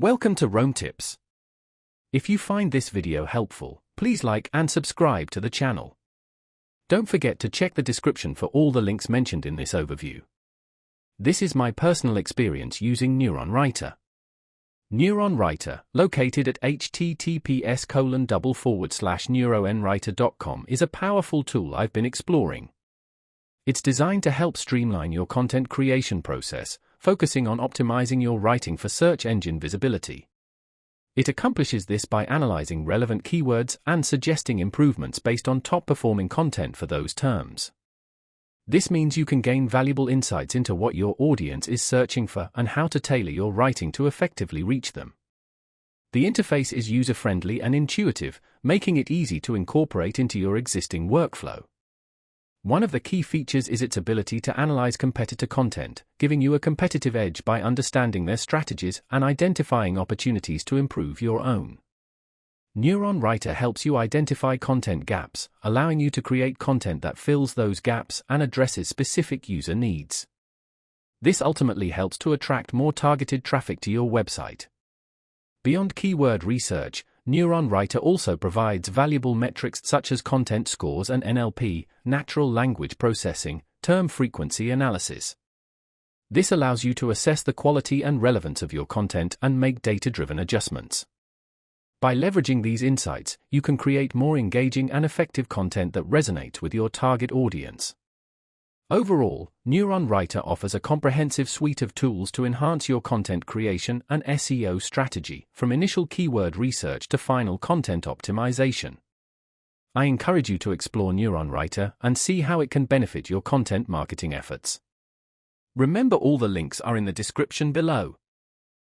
Welcome to Rome Tips. If you find this video helpful, please like and subscribe to the channel. Don't forget to check the description for all the links mentioned in this overview. This is my personal experience using NeuronWriter. NeuronWriter, located at https://neuronwriter.com, is a powerful tool I've been exploring. It's designed to help streamline your content creation process, focusing on optimizing your writing for search engine visibility. It accomplishes this by analyzing relevant keywords and suggesting improvements based on top-performing content for those terms. This means you can gain valuable insights into what your audience is searching for and how to tailor your writing to effectively reach them. The interface is user-friendly and intuitive, making it easy to incorporate into your existing workflow. One of the key features is its ability to analyze competitor content, giving you a competitive edge by understanding their strategies and identifying opportunities to improve your own. NeuronWriter helps you identify content gaps, allowing you to create content that fills those gaps and addresses specific user needs. This ultimately helps to attract more targeted traffic to your website. Beyond keyword research, NeuronWriter also provides valuable metrics such as content scores and NLP, natural language processing, term frequency analysis. This allows you to assess the quality and relevance of your content and make data-driven adjustments. By leveraging these insights, you can create more engaging and effective content that resonates with your target audience. Overall, NeuronWriter offers a comprehensive suite of tools to enhance your content creation and SEO strategy, from initial keyword research to final content optimization. I encourage you to explore NeuronWriter and see how it can benefit your content marketing efforts. Remember, all the links are in the description below.